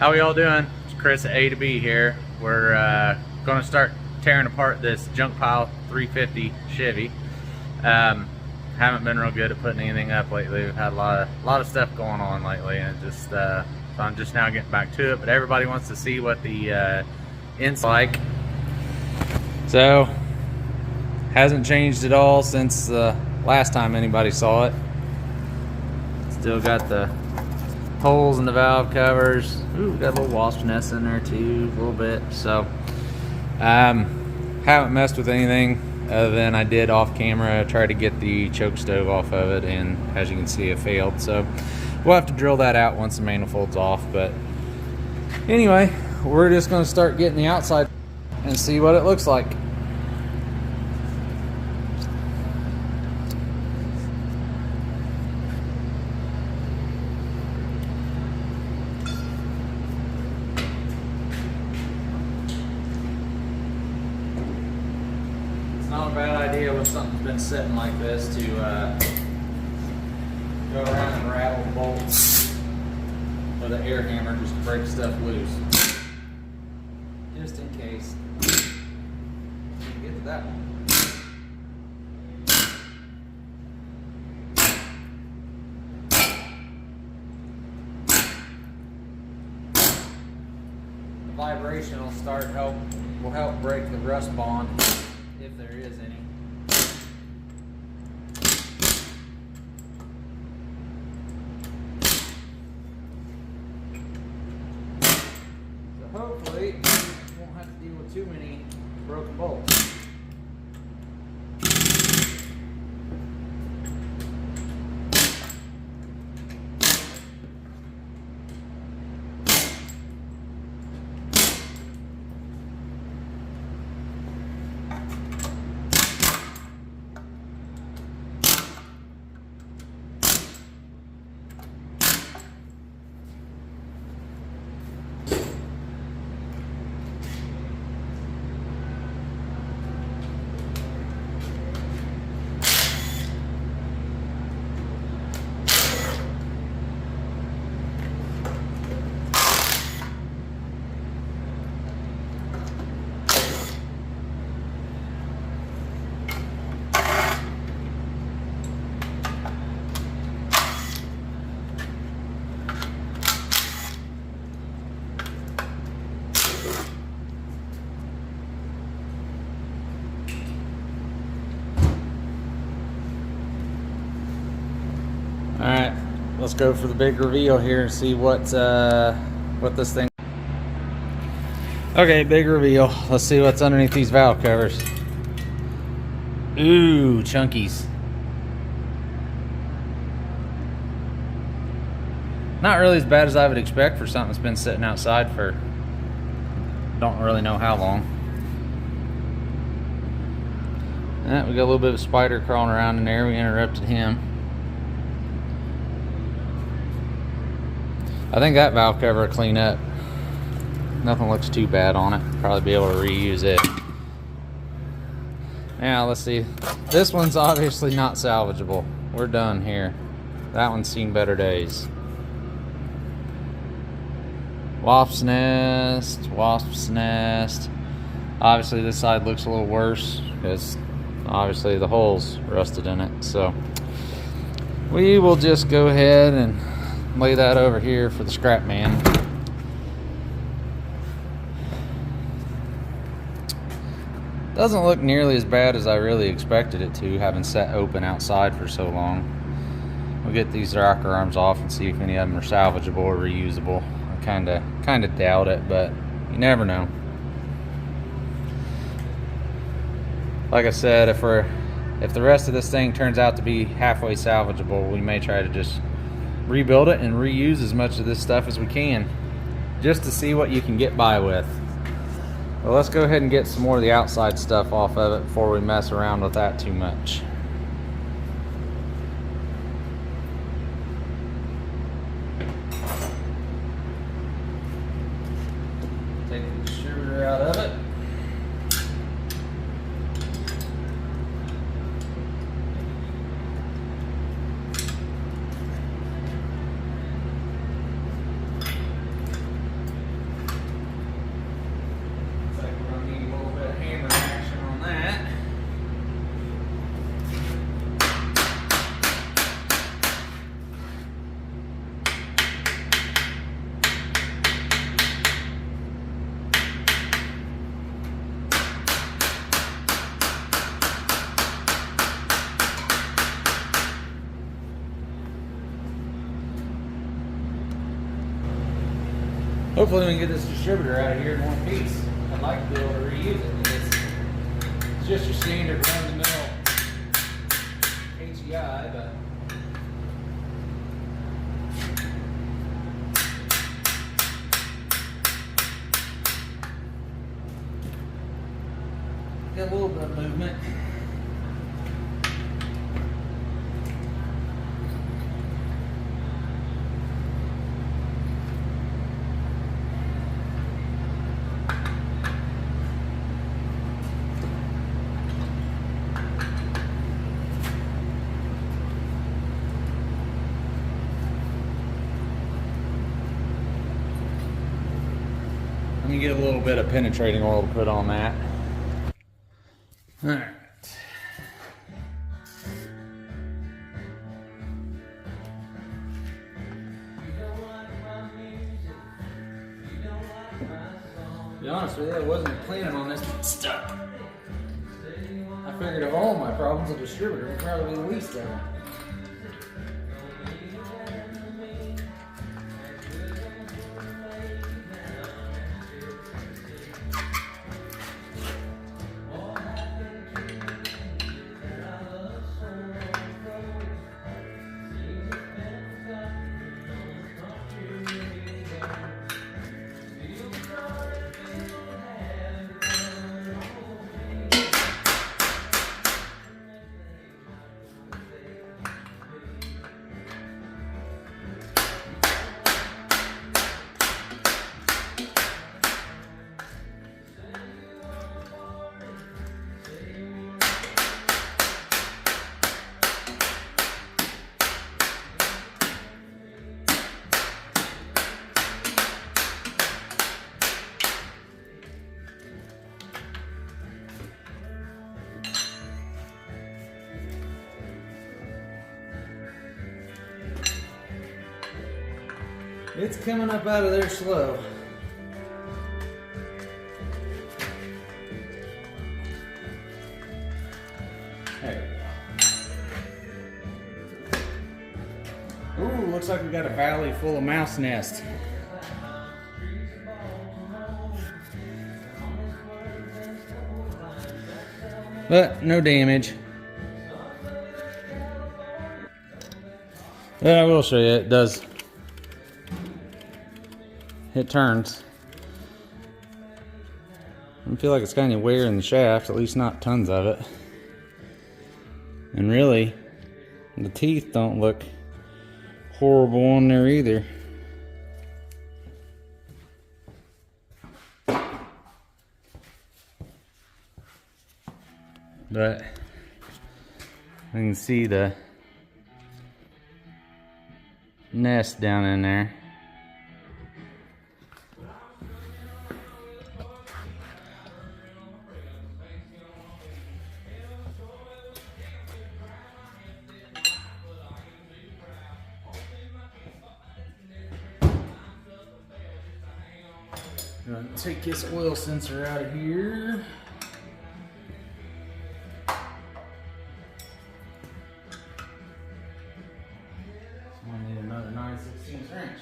How we all doing? It's Chris at A to B here. We're going to start tearing apart this junk pile 350 Chevy. Haven't been real good at putting anything up lately. We've had a lot of stuff going on lately, and just so I'm just now getting back to it. But everybody wants to see what the inside like. So hasn't changed at all since the last time anybody saw it. Still got the holes in the valve covers. Ooh, got a little wasp nest in there too, a little bit. So haven't messed with anything other than I did off camera try to get the choke stove off of it, and as you can see it failed. So we'll have to drill that out once the manifold's off. But anyway, we're just going to start getting the outside and see what it looks like. Not a bad idea when something's been sitting like this to go around and rattle the bolts with an air hammer just to break stuff loose. Just in case. Get to that one. The vibration will help break the rust bond, if there is any. So hopefully we won't have to deal with too many broken bolts. Alright, let's go for the big reveal here and see what this thing. Okay, big reveal. Let's see what's underneath these valve covers. Ooh, chunkies. Not really as bad as I would expect for something that's been sitting outside for don't really know how long. We got a little bit of a spider crawling around in there. We interrupted him. I think that valve cover will clean up. Nothing looks too bad on it. Probably be able to reuse it. Now let's see. This one's obviously not salvageable. We're done here. That one's seen better days. Wasp's nest, wasp's nest. Obviously this side looks a little worse because obviously the holes rusted in it. So we will just go ahead and lay that over here for the scrap man. Doesn't look nearly as bad as I really expected it to, having sat open outside for so long. We'll get these rocker arms off and see if any of them are salvageable or reusable. I kinda doubt it, but you never know. Like I said, if the rest of this thing turns out to be halfway salvageable, we may try to just rebuild it and reuse as much of this stuff as we can, just to see what you can get by with. Well, let's go ahead and get some more of the outside stuff off of it before we mess around with that too much. Take the distributor out of it. Hopefully we can get this distributor out of here in one piece. I'd like to be able to reuse it. It's just your standard run-of-the-mill HEI, but got a little bit of movement. Let me get a little bit of penetrating oil to put on that. All right. To be honest with you, I wasn't planning on this getting stuck. I figured of all my problems, a distributor would probably be the least of them. It's coming up out of there slow. There we go. Ooh, looks like we got a valley full of mouse nests. But no damage. But I will show you, it does. It turns. I don't feel like it's got any wear in the shaft, at least not tons of it. And really, the teeth don't look horrible on there either. But I can see the nest down in there. I'm gonna take this oil sensor out of here. I need another 9/16 wrench.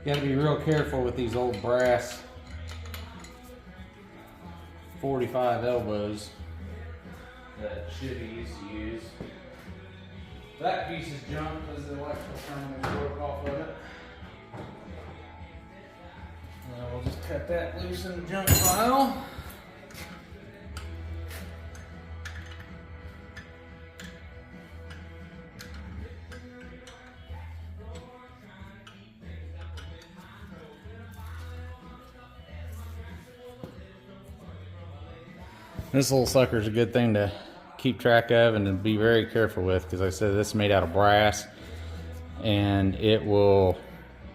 You gotta be real careful with these old brass 45 elbows that Chevy used to use. That piece is junk because the electrical terminal broke off of it. We'll just cut that loose in the junk pile. This little sucker is a good thing to keep track of and to be very careful with, because like I said, this is made out of brass and it will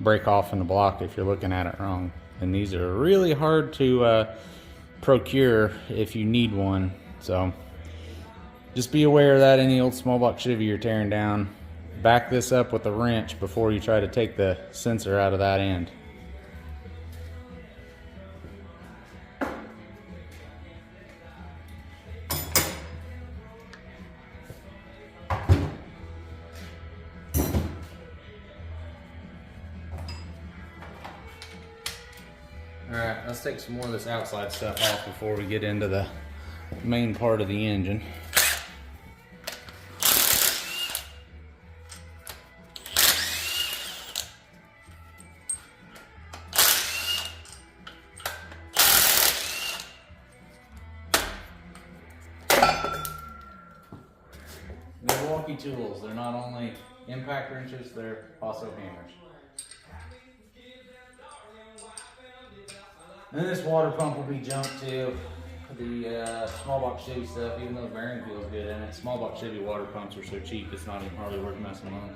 break off in the block if you're looking at it wrong. And these are really hard to procure if you need one. So just be aware of that any old small block Chevy you're tearing down. back this up with a wrench before you try to take the sensor out of that end. Alright, let's take some more of this outside stuff off before we get into the main part of the engine. Milwaukee tools, they're not only impact wrenches, they're also hammers. And then this water pump will be junked too. The small box Chevy stuff, even though the bearing feels good in it, small box Chevy water pumps are so cheap it's not even hardly worth messing with them.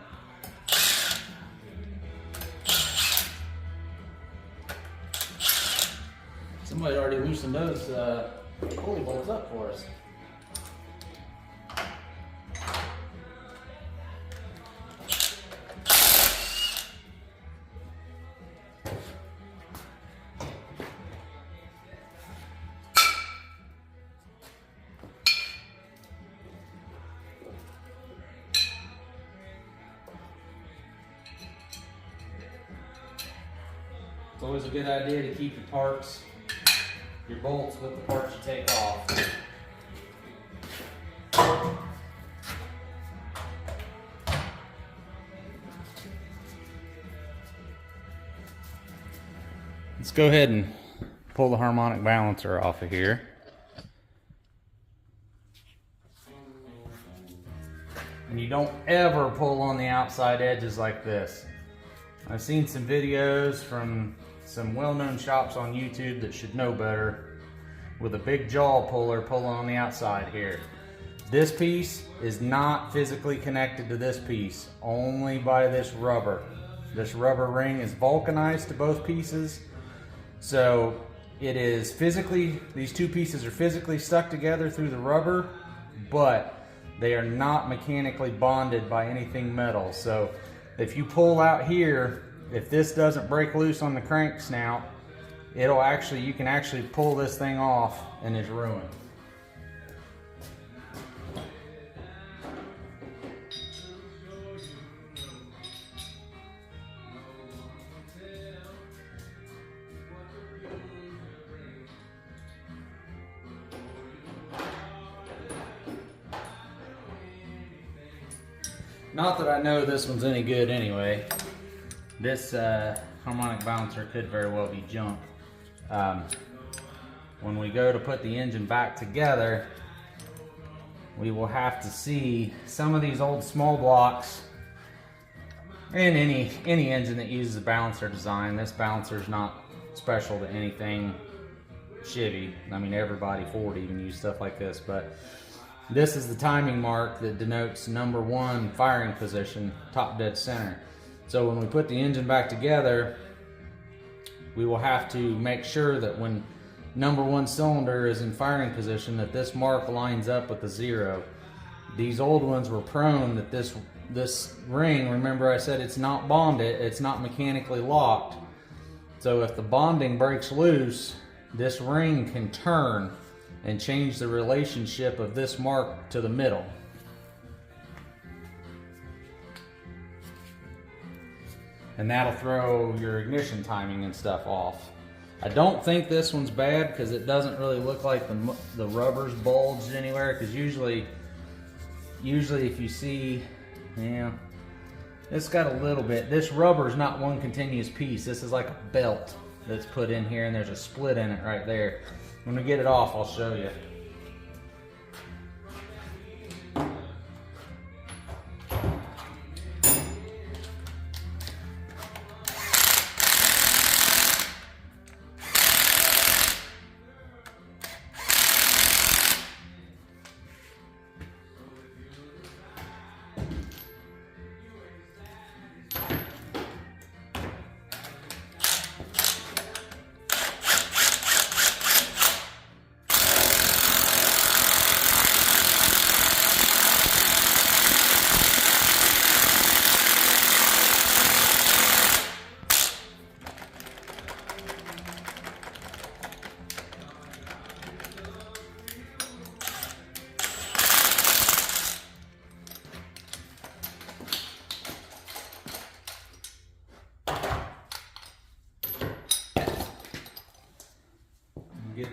Somebody already loosened those pulley bolts up for us. It's always a good idea to keep your bolts with the parts you take off. Let's go ahead and pull the harmonic balancer off of here. And you don't ever pull on the outside edges like this. I've seen some videos from some well-known shops on YouTube that should know better with a big jaw puller pulling on the outside here. This piece is not physically connected to this piece, only by this rubber. This rubber ring is vulcanized to both pieces, so it is physically, these two pieces are physically stuck together through the rubber, but they are not mechanically bonded by anything metal. So if you pull out here, if this doesn't break loose on the crank snout, you can actually pull this thing off and it's ruined. Not that I know this one's any good anyway. This harmonic balancer could very well be junk. When we go to put the engine back together, we will have to see some of these old small blocks. And any engine that uses a balancer design, this balancer is not special to anything Chevy. I mean, everybody, Ford even use stuff like this, but this is the timing mark that denotes number one firing position, top dead center. So when we put the engine back together, we will have to make sure that when number one cylinder is in firing position, that this mark lines up with the 0. These old ones were prone that this ring, remember I said it's not bonded, it's not mechanically locked. So if the bonding breaks loose, this ring can turn and change the relationship of this mark to the middle. And that'll throw your ignition timing and stuff off. I don't think this one's bad because it doesn't really look like the rubber's bulged anywhere, because usually if you see, yeah, it's got a little bit. This rubber is not one continuous piece. This is like a belt that's put in here, and there's a split in it right there. When we get it off, I'll show you.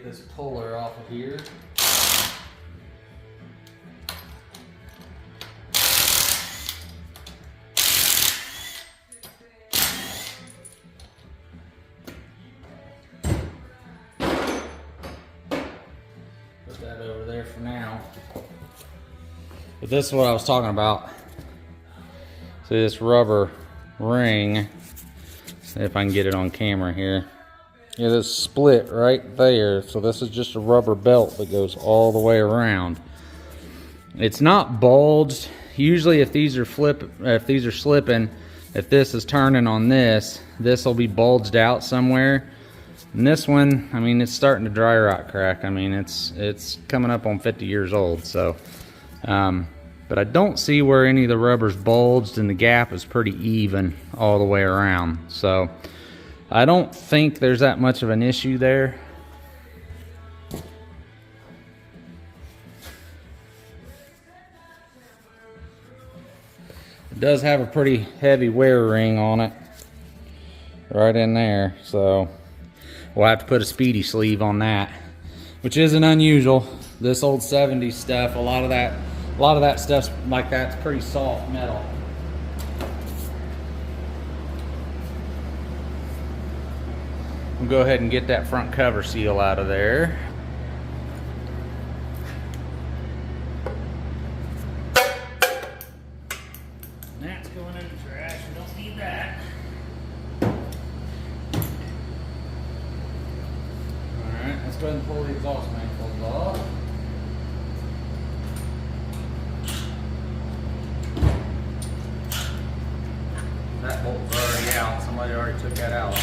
this puller off of here. Put that over there for now. But this is what I was talking about. See this rubber ring, see if I can get it on camera here. Yeah, this split right there. So this is just a rubber belt that goes all the way around. It's not bulged. Usually if these are slipping, if this is turning on this will be bulged out somewhere. And this one, I mean, it's starting to dry rot crack. I mean, it's coming up on 50 years old. So, but I don't see where any of the rubber's bulged, and the gap is pretty even all the way around. So I don't think there's that much of an issue there. It does have a pretty heavy wear ring on it right in there, so we'll have to put a speedy sleeve on that, which isn't unusual. This old 70s stuff, a lot of that stuff's like that's pretty soft metal. We'll go ahead and get that front cover seal out of there. That's going in the trash. We don't need that. Alright, let's go ahead and pull the exhaust manifolds off. That bolt's already out. Somebody already took that out.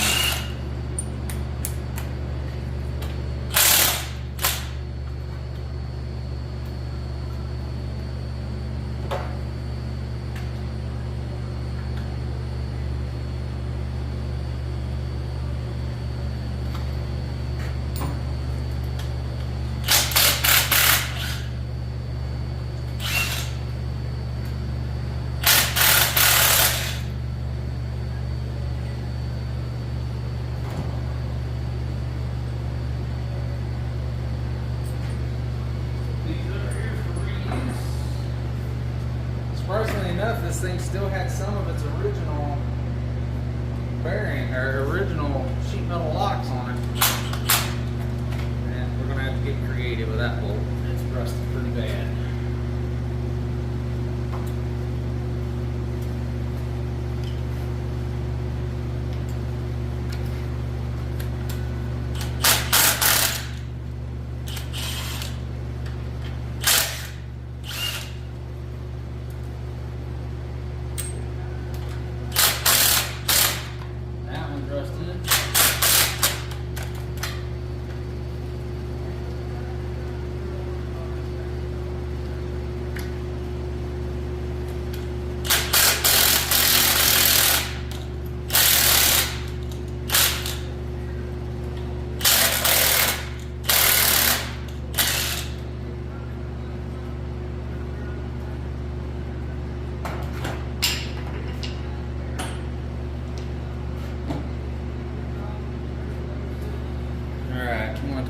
Surprisingly enough, this thing still had some of its original bearing or original sheet metal locks on it. And we're gonna have to get creative with that bolt. It's rusted pretty bad.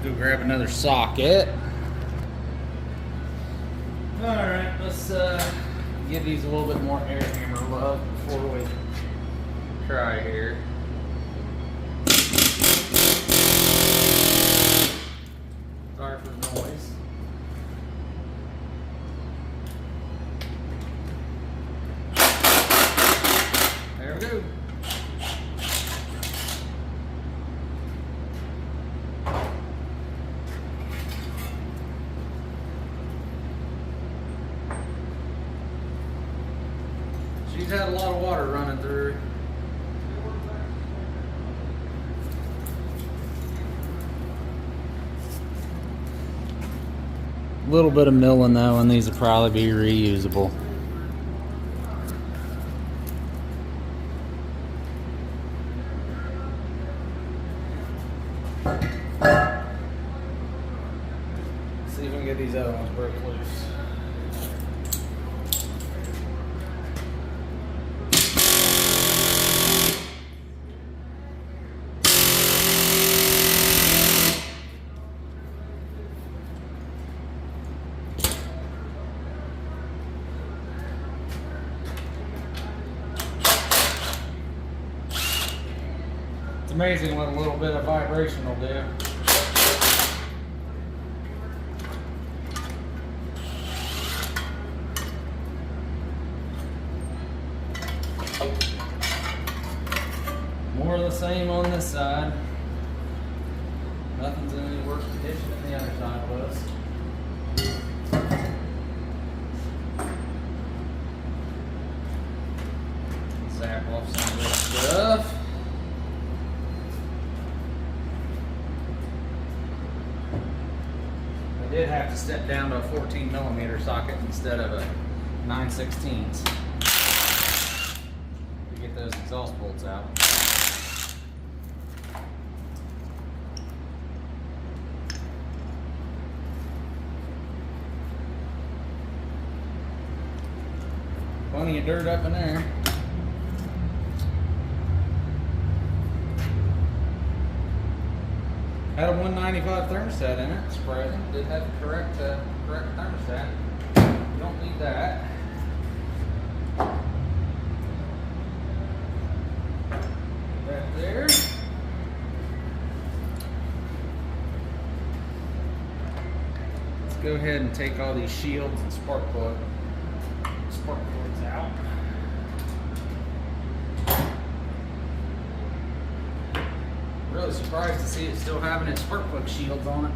Go grab another socket. Alright, let's give these a little bit more air hammer love before we try here. Sorry for the noise. There we go. She's had a lot of water running through. A little bit of milling though, and these will probably be reusable. See if we can get these other ones broke loose. It's amazing what a little bit of vibration will do. More of the same on this side. Nothing's in any worse condition than the other side was. Zap off some of this stuff. I did have to step down to a 14mm socket instead of a 9/16 to get those exhaust bolts out. Plenty of dirt up in there. Had a 195 thermostat in it, surprising. Did have the correct thermostat. You don't need that. Put that there. Let's go ahead and take all these shields and spark plugs out. Really surprised to see it still having its spark plug shields on it.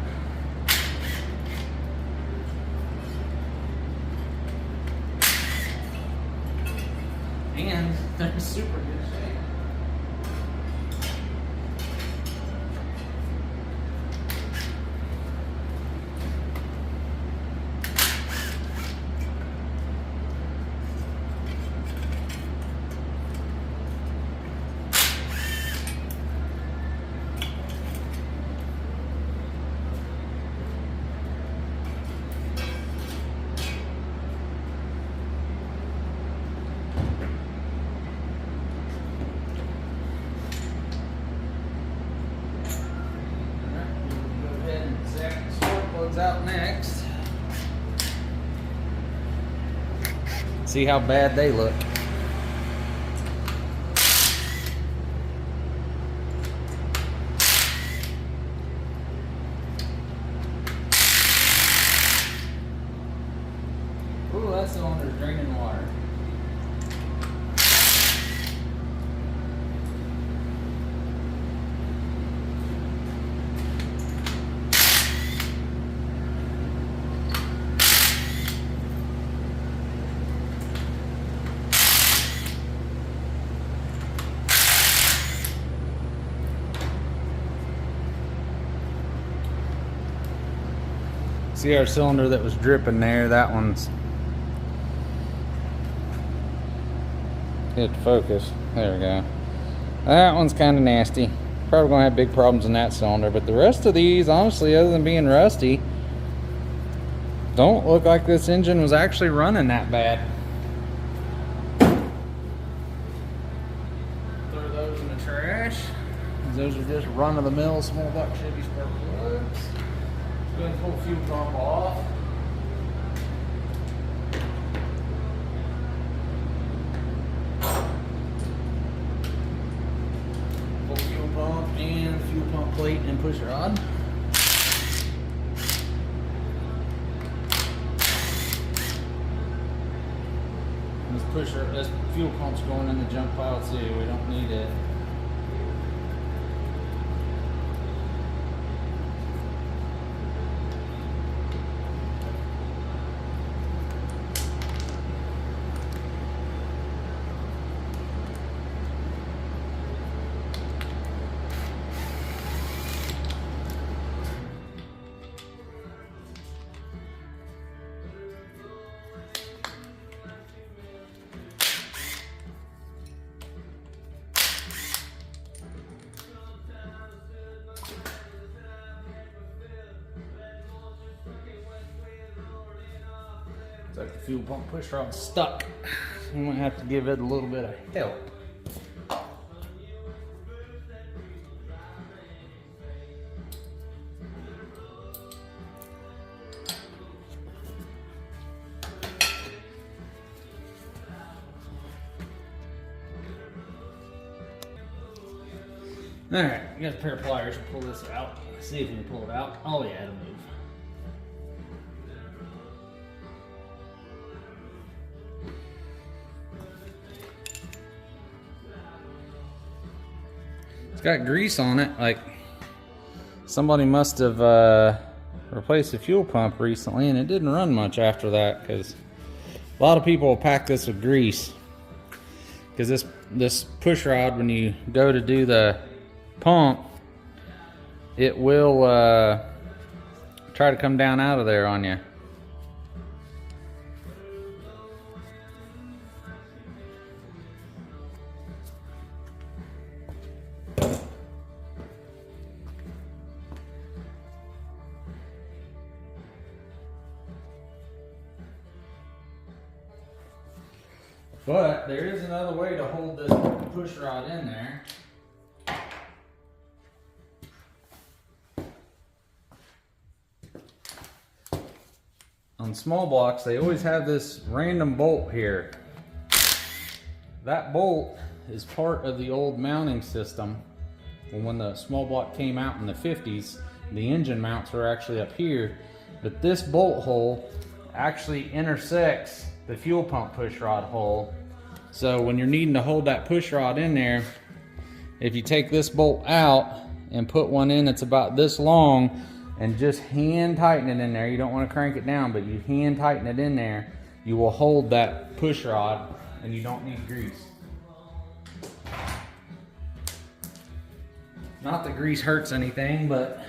And they're in super good shape. Out next. See how bad they look. Ooh, that cylinder's draining water. See our cylinder that was dripping there, that one's hit the focus. There we go. That one's kind of nasty. Probably gonna have big problems in that cylinder, but the rest of these, honestly, other than being rusty, don't look like this engine was actually running that bad. Throw those in the trash. Those are just run-of-the-mill small block Chevy spark plugs. Go ahead and pull the fuel pump off. Pull fuel pump and fuel pump plate and push rod. This fuel pump's going in the junk pile too. We don't need it. It's like the fuel pump push rod's stuck. We might have to give it a little bit of help. Alright, you got a pair of pliers to pull this out. Let's see if we can pull it out. Oh yeah, it'll move. It's got grease on it, like somebody must have replaced the fuel pump recently, and it didn't run much after that because a lot of people will pack this with grease. Because this push rod, when you go to do the pump, it will try to come down out of there on you. But there is another way to hold this push rod in there. On small blocks, they always have this random bolt here. That bolt is part of the old mounting system. When the small block came out in the 50s, the engine mounts were actually up here. But this bolt hole actually intersects the fuel pump push rod hole. So when you're needing to hold that push rod in there, if you take this bolt out and put one in that's about this long and just hand tighten it in there, you don't want to crank it down, but you hand tighten it in there, you will hold that push rod and you don't need grease. Not that grease hurts anything, but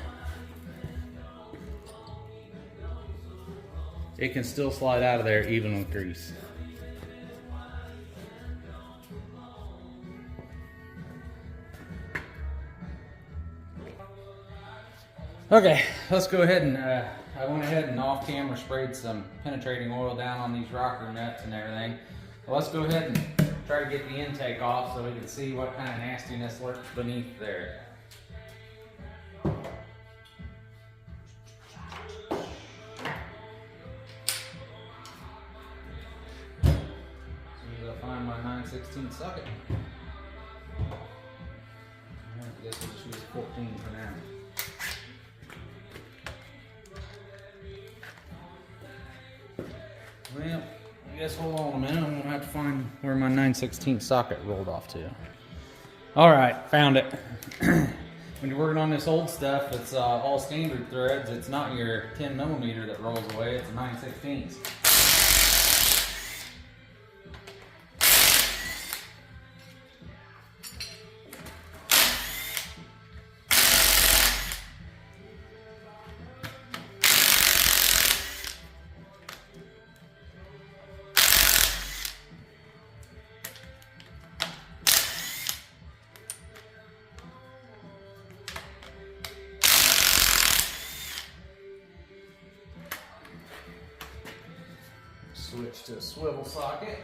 it can still slide out of there even with grease. Okay, let's go ahead and, I went ahead and off camera sprayed some penetrating oil down on these rocker nuts and everything. So let's go ahead and try to get the intake off so we can see what kind of nastiness lurks beneath there. Find my 9/16 socket. I guess we'll just use 14 for now. Well, I guess hold on a minute. I'm gonna have to find where my 9/16 socket rolled off to. All right, found it. When you're working on this old stuff, it's all standard threads. It's not your 10mm that rolls away. It's a 9/16. Switch to a swivel socket.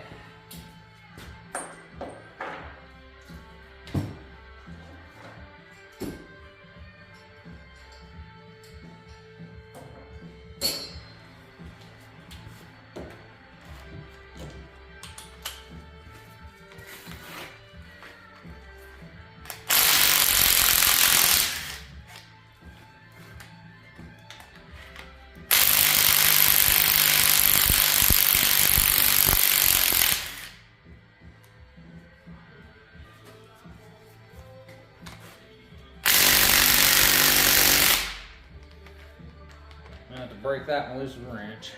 I have to break that one loose with a wrench.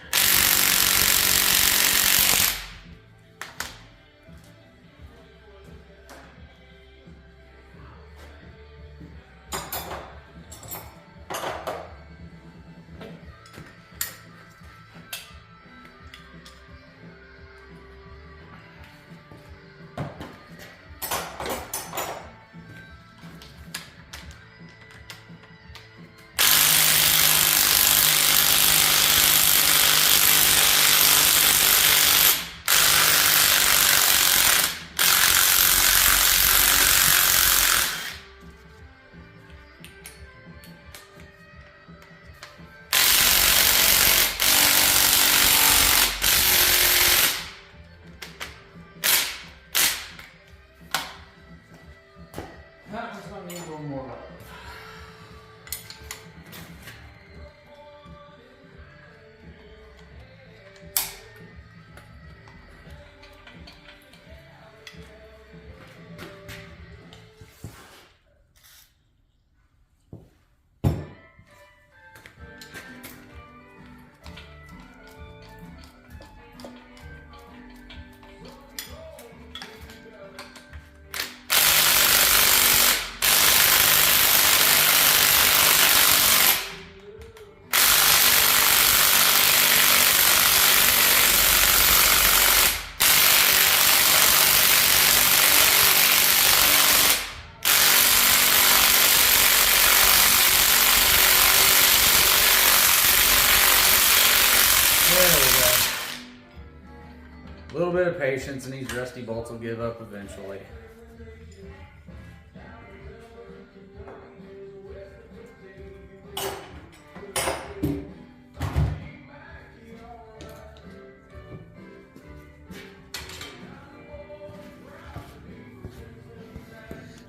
patience and these rusty bolts will give up eventually.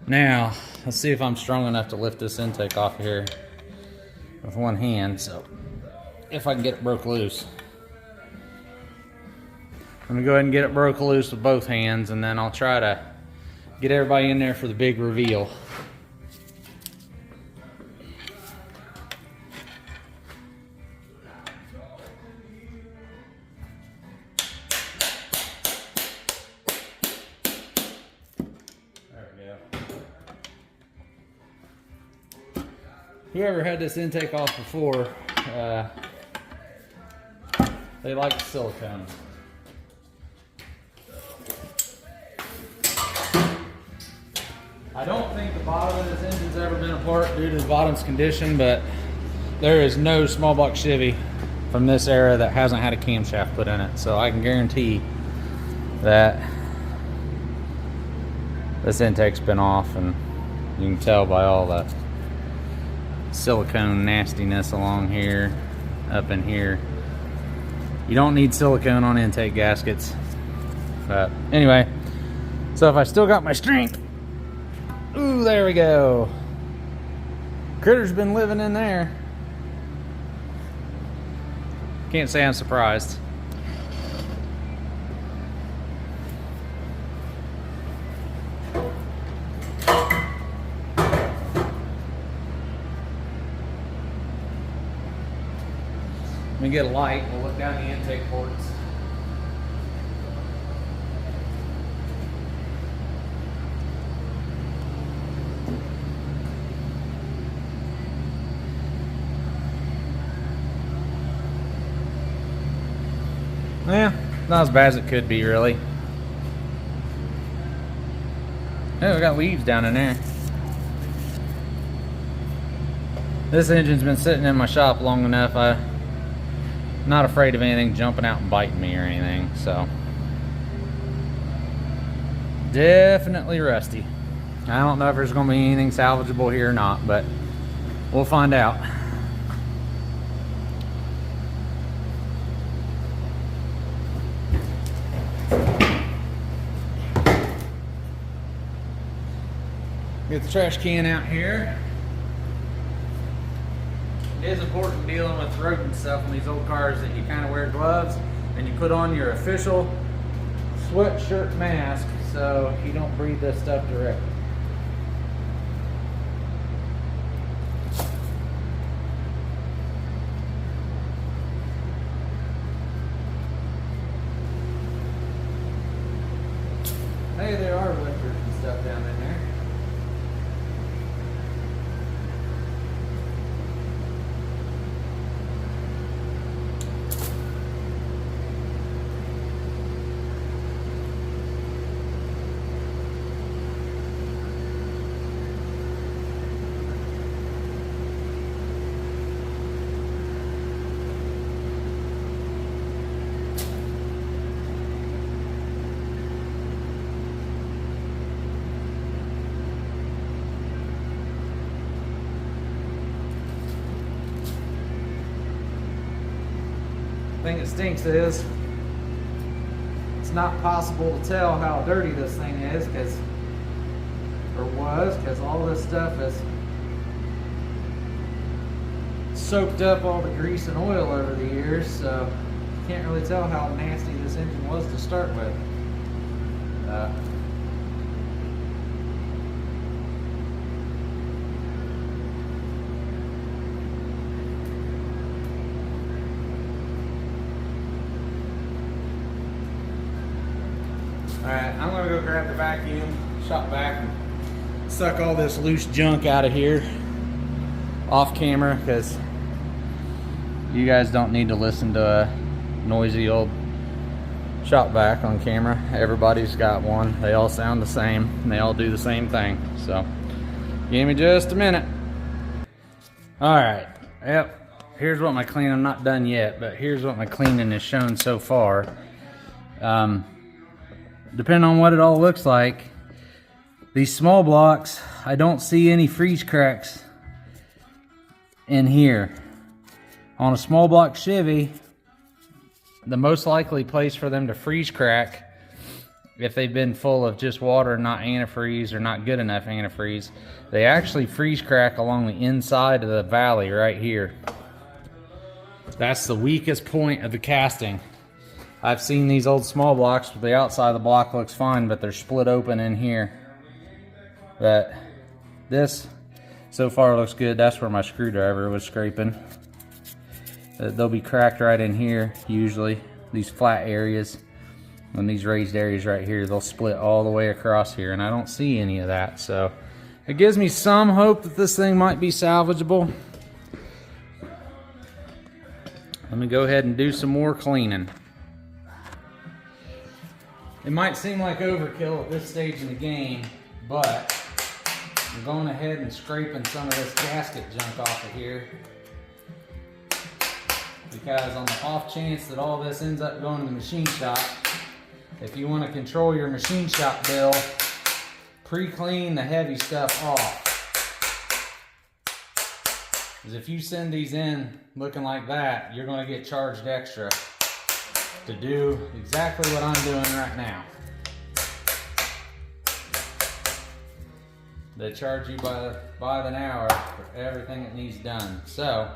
Now, let's see if I'm strong enough to lift this intake off here with one hand, so if I can get it broke loose. I'm gonna go ahead and get it broke loose with both hands, and then I'll try to get everybody in there for the big reveal. Whoever had this intake off before, they like silicone. I don't think the bottom of this engine's ever been apart due to the bottom's condition, but there is no small block Chevy from this era that hasn't had a camshaft put in it. So I can guarantee that this intake's been off, and you can tell by all the silicone nastiness along here, up in here. You don't need silicone on intake gaskets. But anyway, so if I still got my strength, ooh, there we go. Critter's been living in there. Can't say I'm surprised. Let me get a light, we'll look down the intake ports. Yeah, not as bad as it could be, really. Oh, we got leaves down in there. This engine's been sitting in my shop long enough. I'm not afraid of anything jumping out and biting me or anything, so. Definitely rusty. I don't know if there's gonna be anything salvageable here or not, but we'll find out. Get the trash can out here. It is important dealing with rodent stuff in these old cars that you kind of wear gloves and you put on your official sweatshirt mask so you don't breathe this stuff directly. Hey, there are lifters and stuff down in there. The thing that stinks is it's not possible to tell how dirty this thing is because all this stuff is soaked up all the grease and oil over the years, so you can't really tell how nasty this engine was to start with. Alright, I'm gonna go grab the vacuum, shop back, and suck all this loose junk out of here off camera because you guys don't need to listen to a noisy old shop vac on camera. Everybody's got one. They all sound the same and they all do the same thing. So give me just a minute. Alright, yep, here's what my cleaning, I'm not done yet, but here's what my cleaning has shown so far. depending on what it all looks like, these small blocks, I don't see any freeze cracks in here. On a small block Chevy, the most likely place for them to freeze crack, if they've been full of just water and not antifreeze or not good enough antifreeze, they actually freeze crack along the inside of the valley right here. That's the weakest point of the casting. I've seen these old small blocks, but the outside of the block looks fine, but they're split open in here. But this so far looks good. That's where my screwdriver was scraping. They'll be cracked right in here usually, these flat areas. And these raised areas right here, they'll split all the way across here, and I don't see any of that. So it gives me some hope that this thing might be salvageable. Let me go ahead and do some more cleaning. It might seem like overkill at this stage in the game, but I'm going ahead and scraping some of this gasket junk off of here, because on the off chance that all this ends up going to the machine shop, if you want to control your machine shop bill, pre-clean the heavy stuff off. Because if you send these in looking like that, you're going to get charged extra to do exactly what I'm doing right now. They charge you by the hour for everything that needs done. So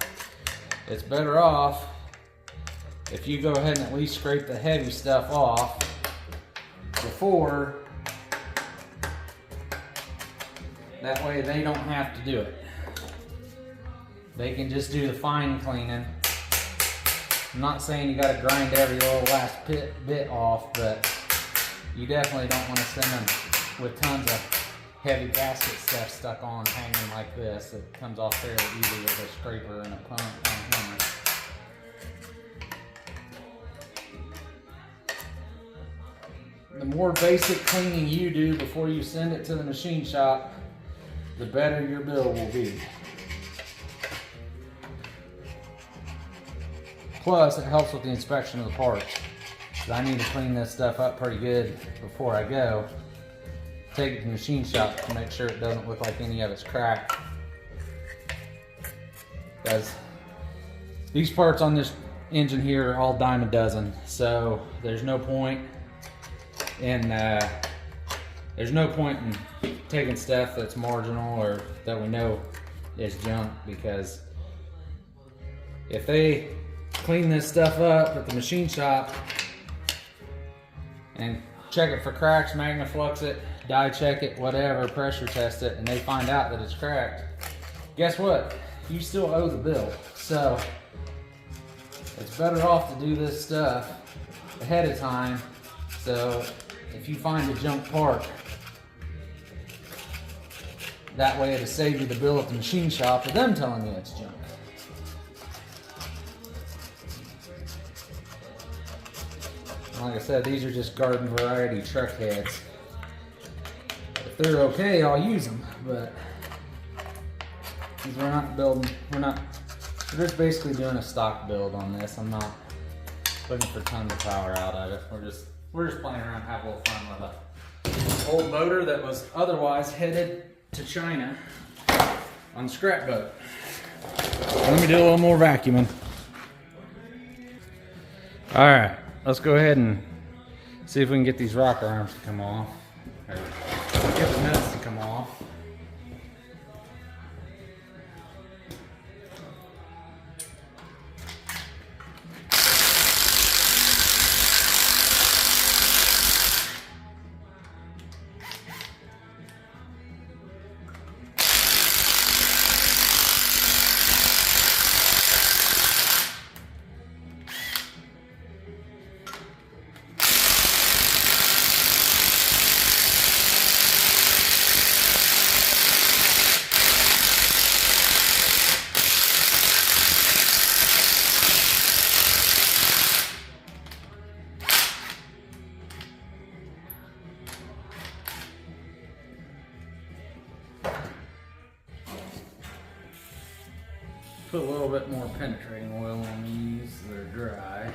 it's better off if you go ahead and at least scrape the heavy stuff off before. That way they don't have to do it. They can just do the fine cleaning. I'm not saying you gotta grind every little last bit off, but you definitely don't want to send them with tons of heavy gasket stuff stuck on hanging like this. It comes off fairly easy with a scraper and a pump and a hammer. The more basic cleaning you do before you send it to the machine shop, the better your bill will be. Plus, it helps with the inspection of the parts. I need to clean this stuff up pretty good before I go. Take it to the machine shop to make sure it doesn't look like any of it's cracked. Because these parts on this engine here are all dime a dozen, so there's no point in taking stuff that's marginal or that we know is junk, because if they clean this stuff up at the machine shop and check it for cracks, magnaflux it, die check it, whatever, pressure test it, and they find out that it's cracked, guess what? You still owe the bill. So it's better off to do this stuff ahead of time. So if you find a junk part, that way it'll save you the bill at the machine shop of them telling you it's junk. Like I said, these are just garden variety truck heads. If they're okay, I'll use them, but we're just basically doing a stock build on this. I'm not looking for tons of power out of it. We're just playing around, have a little fun with an old motor that was otherwise headed to China on the scrap boat. Let me do a little more vacuuming. All right. Let's go ahead and see if we can get these rocker arms to come off, or get the nuts to come off. Put a little bit more penetrating oil on these that are dry.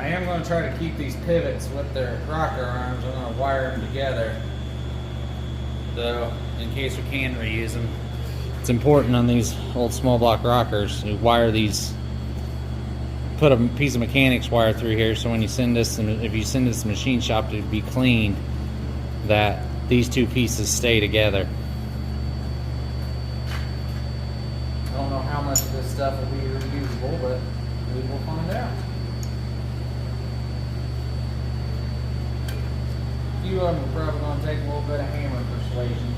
I am going to try to keep these pivots with their rocker arms. I'm going to wire them together, though, in case we can reuse them. It's important on these old small block rockers, you wire these, put a piece of mechanics wire through here, so when you send this, if you send this to the machine shop to be cleaned, that these two pieces stay together. I don't know how much of this stuff will be reusable, but we will find out. A few of them are probably going to take a little bit of hammer persuasion.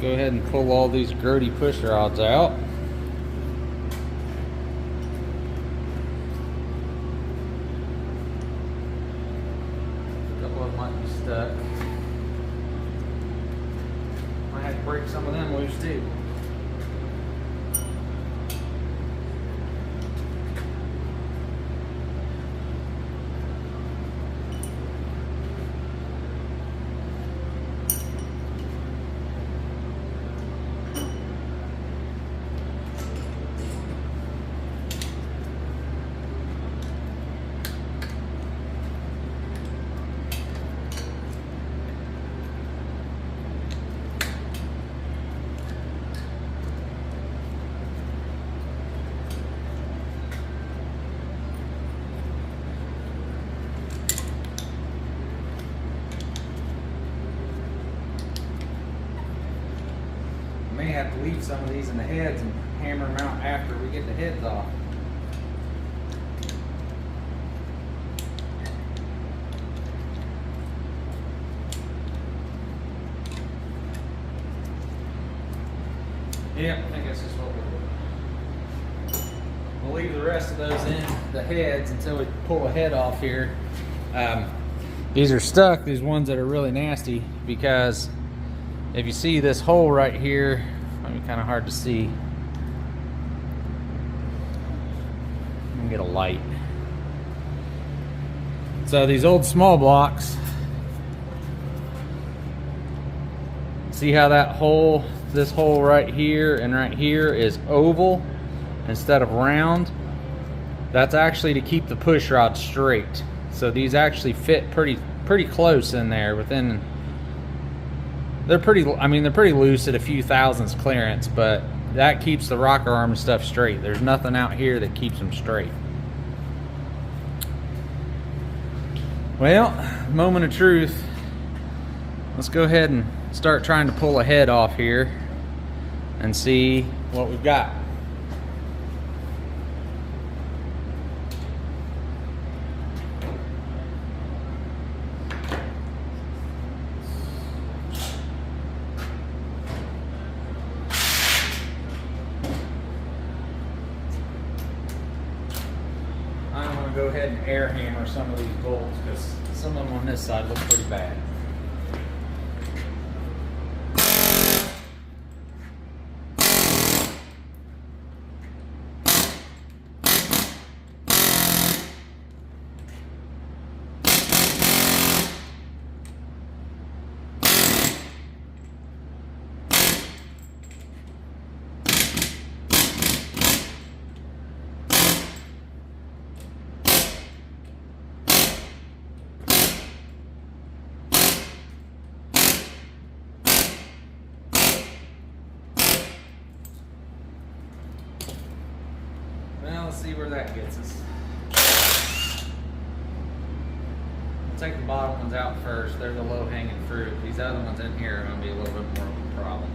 Go ahead and pull all these grody push rods out. A couple of them might be stuck. Might have to break some of them loose too. May have to leave some of these in the heads and hammer them out after we get the heads off. Yep, I think that's just what we'll do. We'll leave the rest of those in the heads until we pull a head off here. These are stuck, these ones that are really nasty, because if you see this hole right here, might be kind of hard to see. Let me get a light. So these old small blocks, see how that hole, this hole right here and right here is oval instead of round? That's actually to keep the push rod straight. So these actually fit pretty close in there within. They're pretty loose at a few thousandths clearance, but that keeps the rocker arm and stuff straight. There's nothing out here that keeps them straight. Well, moment of truth. Let's go ahead and start trying to pull a head off here and see what we've got. Go ahead and air hammer some of these bolts, because some of them on this side look pretty bad. see where that gets us. We'll take the bottom ones out first. They're the low-hanging fruit. These other ones in here are going to be a little bit more of a problem.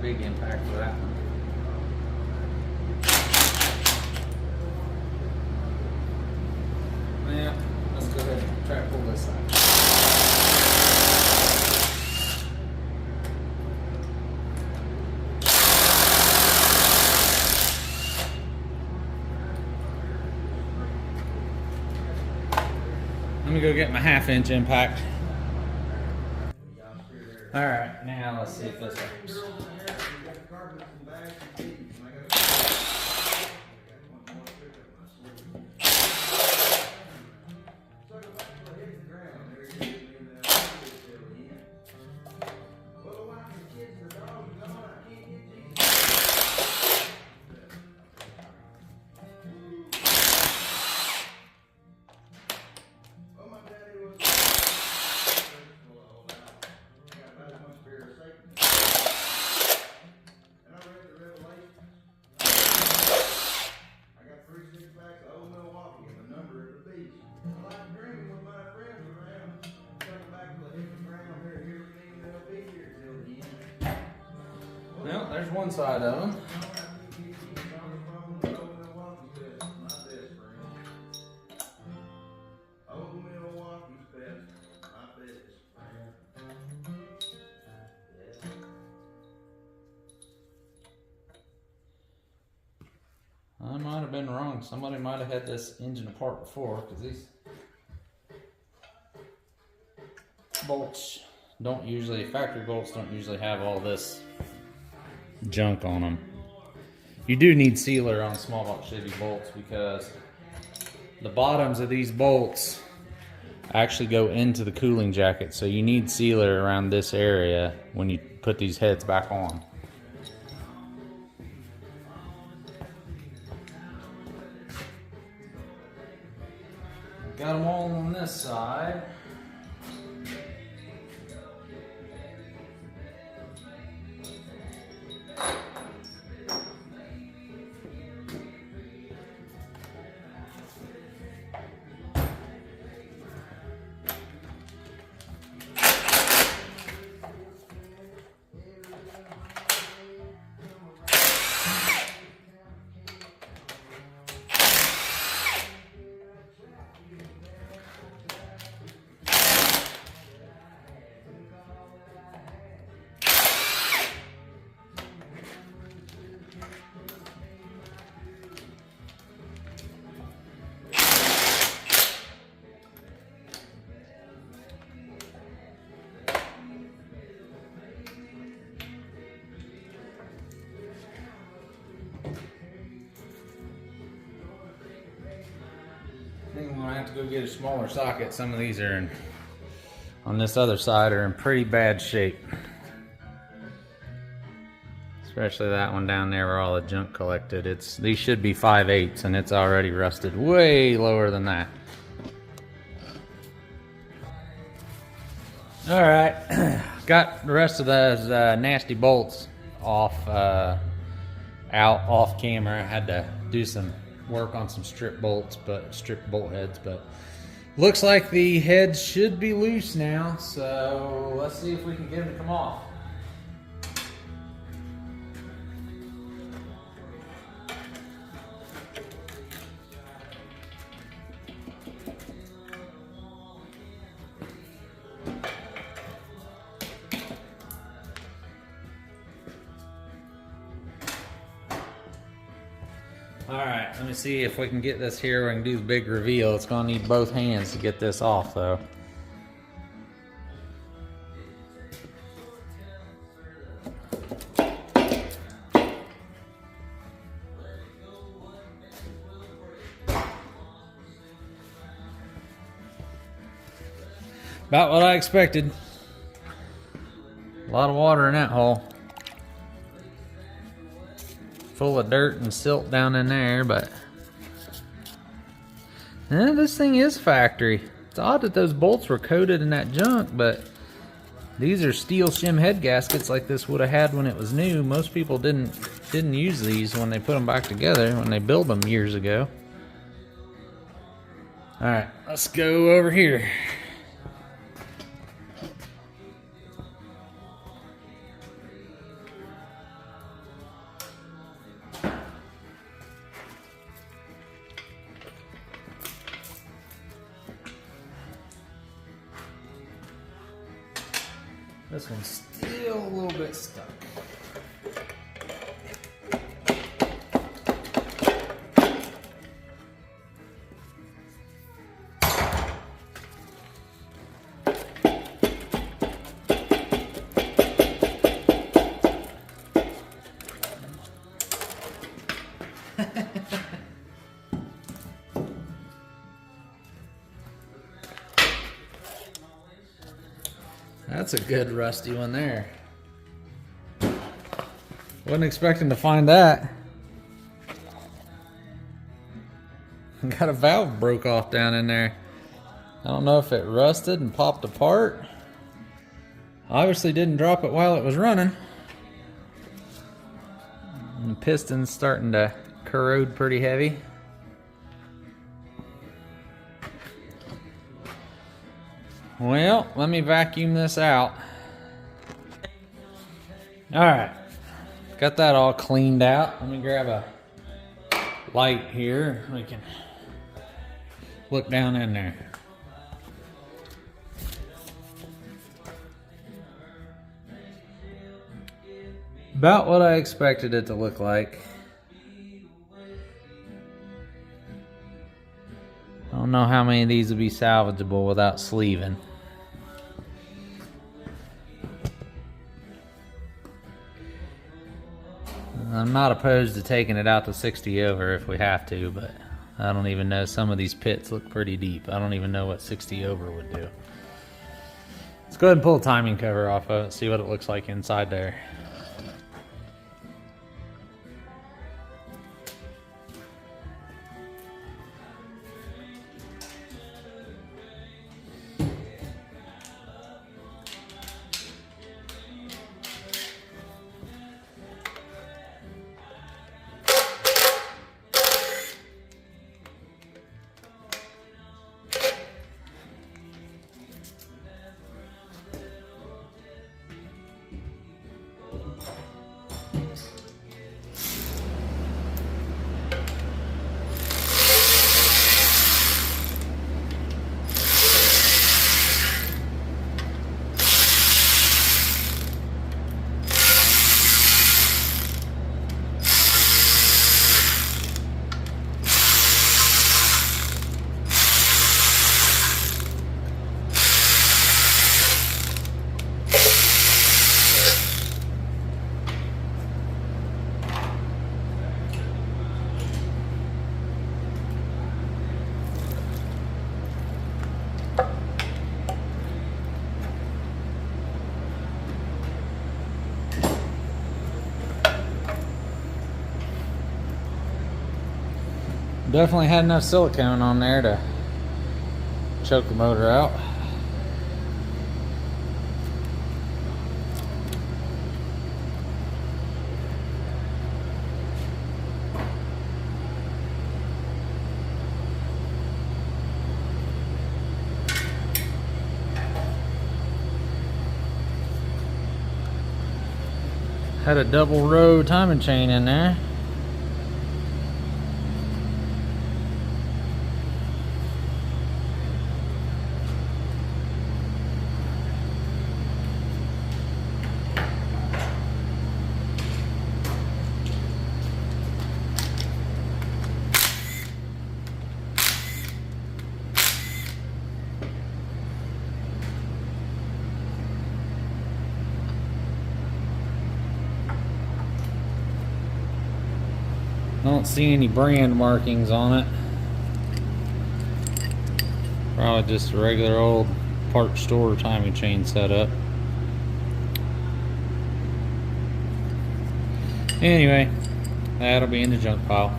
Big impact for that one. Yeah, let's go ahead and try to pull this side. Let me go get my 1/2 inch impact. All right, now let's see if this works. Well, there's one side of them. I might have been wrong. Somebody might have had this engine apart before, because these bolts don't usually, factory bolts don't usually have all this junk on them. You do need sealer on small block Chevy bolts because the bottoms of these bolts actually go into the cooling jacket, so you need sealer around this area when you put these heads back on. Got them all on this side. I think I'm gonna have to go get a smaller socket. Some of these are in, on this other side, are in pretty bad shape. Especially that one down there where all the junk collected. These should be 5/8 and it's already rusted way lower than that. All right, got the rest of those nasty bolts off, out off camera. I had to do some work on some strip bolt heads, but looks like the heads should be loose now. So let's see if we can get them to come off. Alright, let me see if we can get this here. We can do the big reveal. It's going to need both hands to get this off, though. About what I expected. A lot of water in that hole. Full of dirt and silt down in there, but this thing is factory. It's odd that those bolts were coated in that junk, but these are steel shim head gaskets like this would have had when it was new. Most people didn't use these when they put them back together, when they built them years ago. All right, let's go over here. This one's still a little bit stuck. That's a good rusty one there. Wasn't expecting to find that. Got a valve broke off down in there. I don't know if it rusted and popped apart. Obviously didn't drop it while it was running. And the piston's starting to corrode pretty heavy. Well, let me vacuum this out. Alright, got that all cleaned out. Let me grab a light here. We can look down in there. About what I expected it to look like. I don't know how many of these will be salvageable without sleeving. I'm not opposed to taking it out to 60 over if we have to, but I don't even know. Some of these pits look pretty deep. I don't even know what 60 over would do. Let's go ahead and pull the timing cover off of it, see what it looks like inside there. Definitely had enough silicone on there to choke the motor out. Had a double row timing chain in there. I don't see any brand markings on it. Probably just a regular old part store timing chain setup. Anyway, that'll be in the junk pile.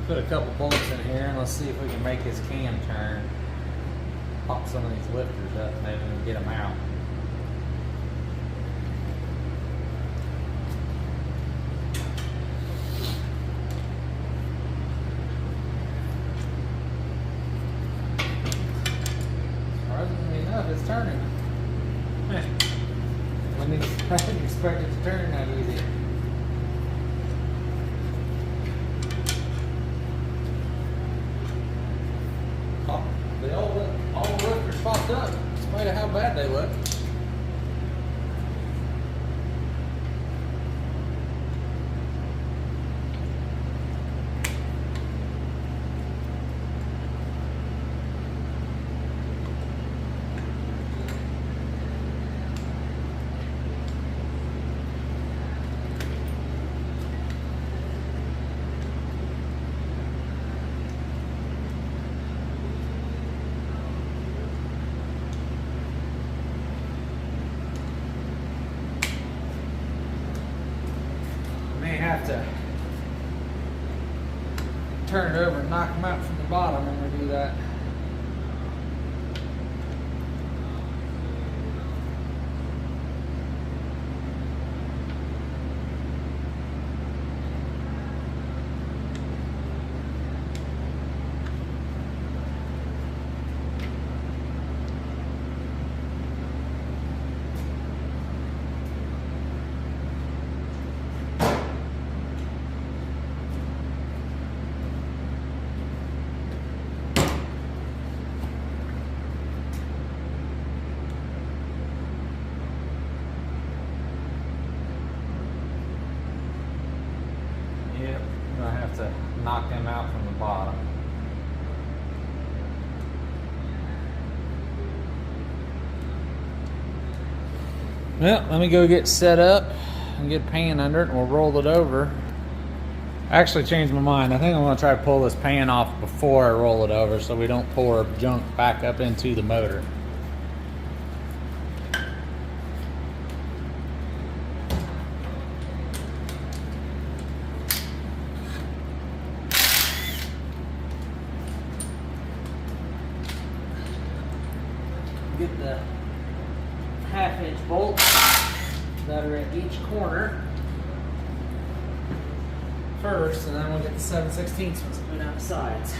Put a couple bolts in here and let's see if we can make his cam turn. Pop some of these lifters up, maybe we can get them out. Surprisingly enough, it's turning. I didn't expect it to turn that easy. All the lifters popped up, in spite of how bad they look. Have to turn it over and knock them out from the bottom when we do that. I have to knock them out from the bottom. Well, let me go get set up and get a pan under it and we'll roll it over. I actually changed my mind. I think I'm going to try to pull this pan off before I roll it over so we don't pour junk back up into the motor. Get the 1/2-inch bolts that are at each corner first, and then we'll get the 7/16 ones put out the sides.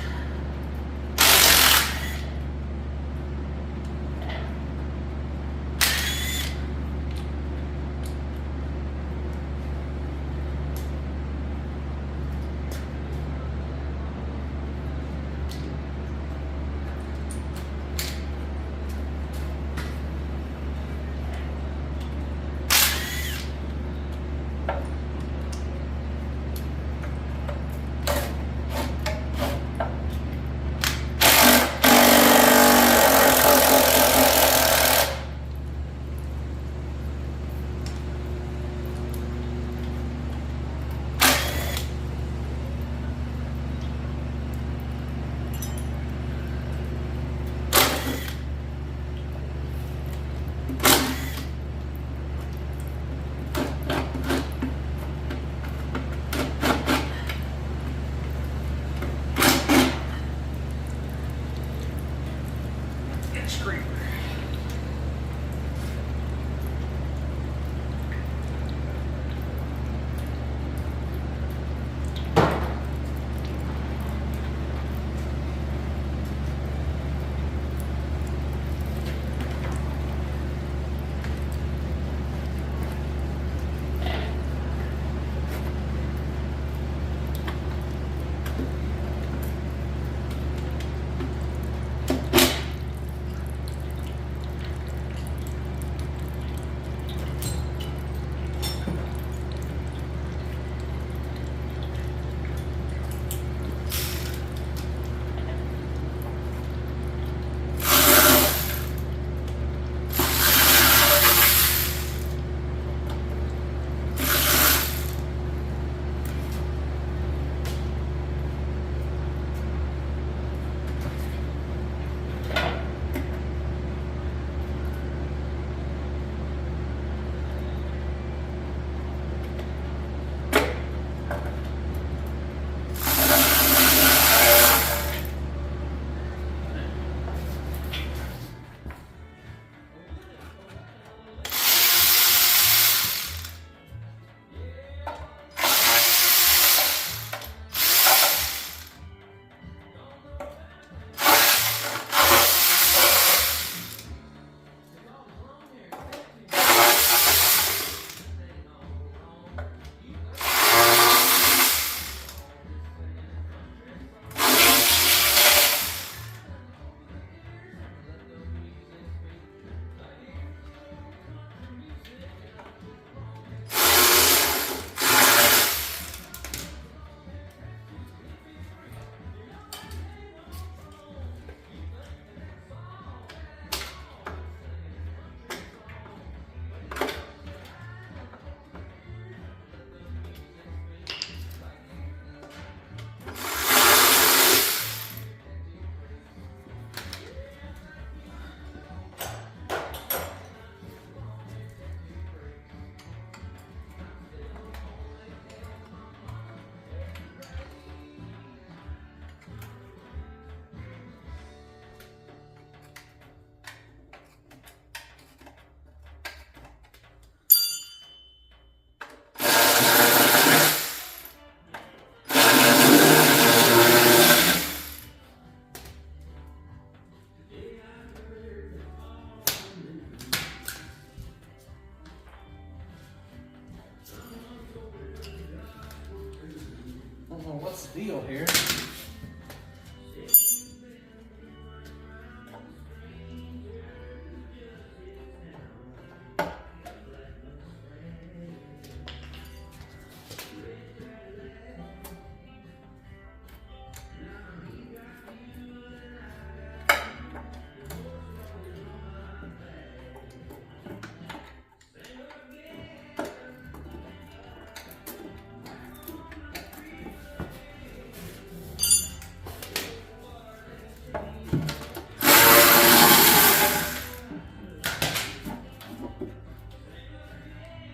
know what's the deal here.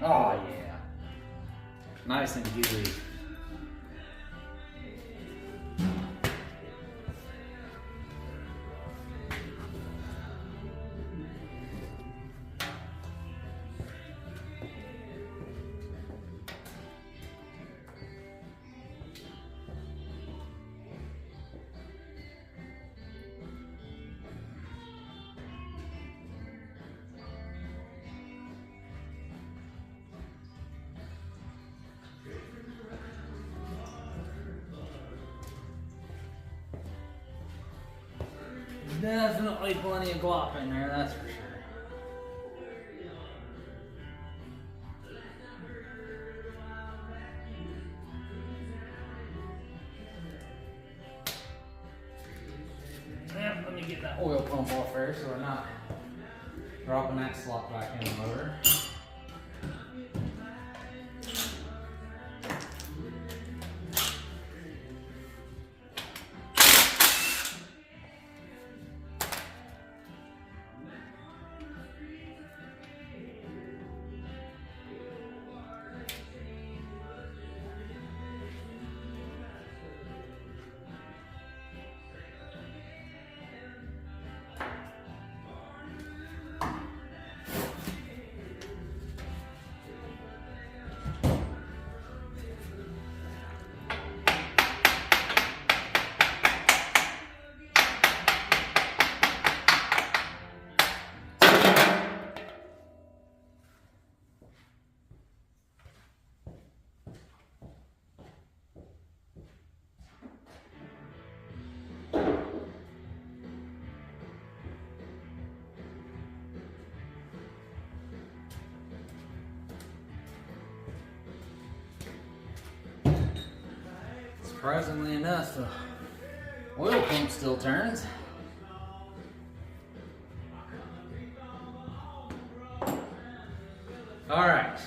Oh yeah, nice and gooey. Definitely plenty of glop in there, that's for sure. Yeah, let me get that oil pump off first so we're not dropping that slot back in the motor. Surprisingly enough, the oil pump still turns. All right,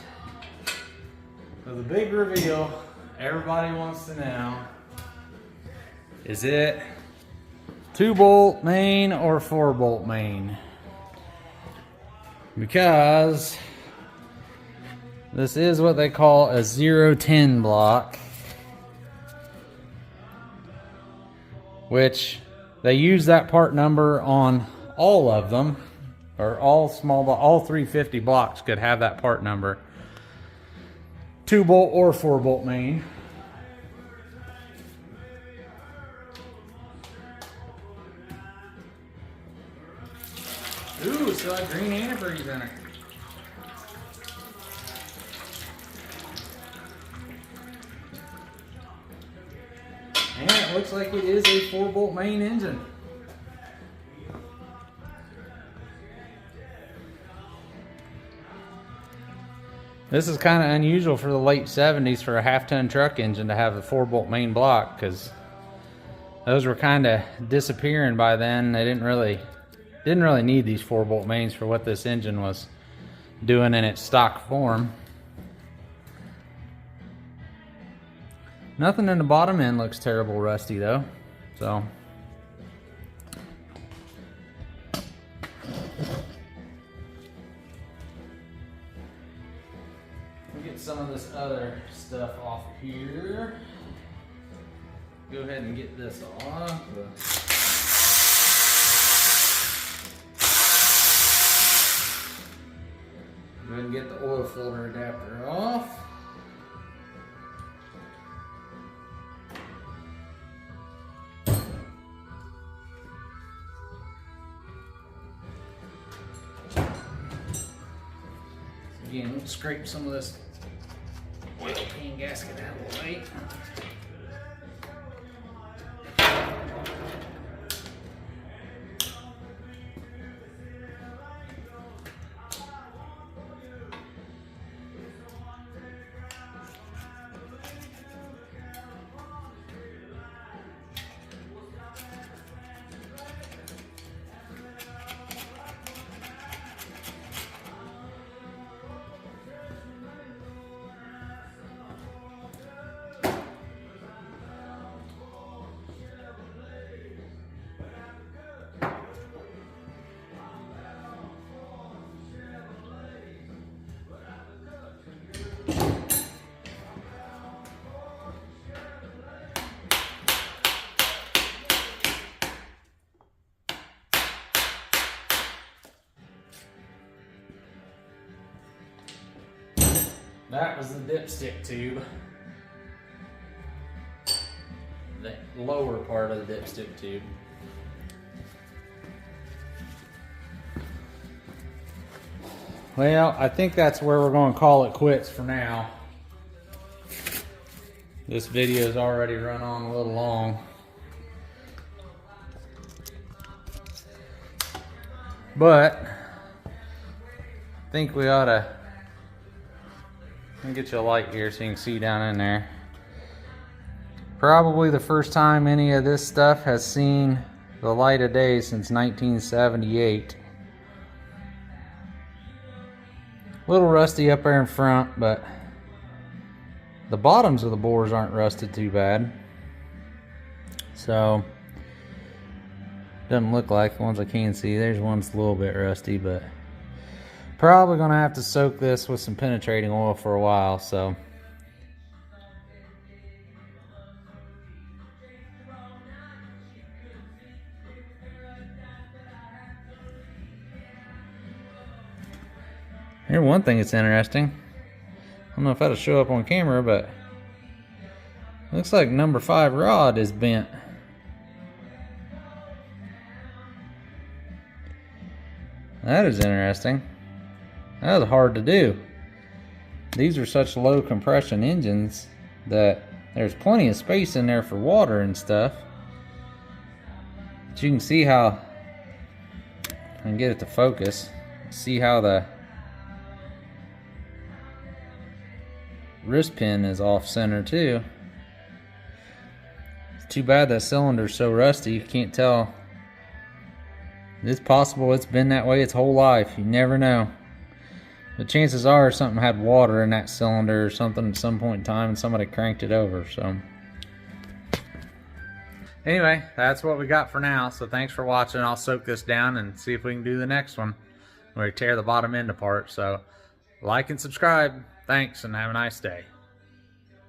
so the big reveal everybody wants to know, is it 2-bolt main or 4-bolt main? Because this is what they call a 010 block, which they use that part number on all of them, or all 350 blocks could have that part number. 2-bolt or 4-bolt main. Ooh, still have green antifreeze in it. And it looks like it is a 4-bolt main engine. This is kind of unusual for the late 70s for a half-ton truck engine to have a 4-bolt main block, because those were kind of disappearing by then. They didn't really need these 4-bolt mains for what this engine was doing in its stock form. Nothing in the bottom end looks terrible rusty though, so. We'll get some of this other stuff off here. Go ahead and get this off. Go ahead and get the oil filter adapter off. Again, we'll scrape some of this oil pan gasket out of the way. That was the dipstick tube. The lower part of the dipstick tube. Well, I think that's where we're going to call it quits for now. This video's already run on a little long. But I think we ought to, let me get you a light here so you can see down in there. Probably the first time any of this stuff has seen the light of day since 1978. A little rusty up there in front, but the bottoms of the bores aren't rusted too bad. So, doesn't look like the ones I can see. There's one's a little bit rusty, but probably gonna have to soak this with some penetrating oil for a while, so. Here, one thing that's interesting. I don't know if that'll show up on camera, but looks like number 5 rod is bent. That is interesting. That was hard to do. These are such low compression engines that there's plenty of space in there for water and stuff. But you can see how, I can get it to focus, see how the wrist pin is off center too. It's too bad that cylinder's so rusty, you can't tell. It's possible it's been that way its whole life, you never know. But chances are something had water in that cylinder or something at some point in time and somebody cranked it over, so. Anyway, that's what we got for now, so thanks for watching. I'll soak this down and see if we can do the next one where we tear the bottom end apart. So like and subscribe. Thanks and have a nice day.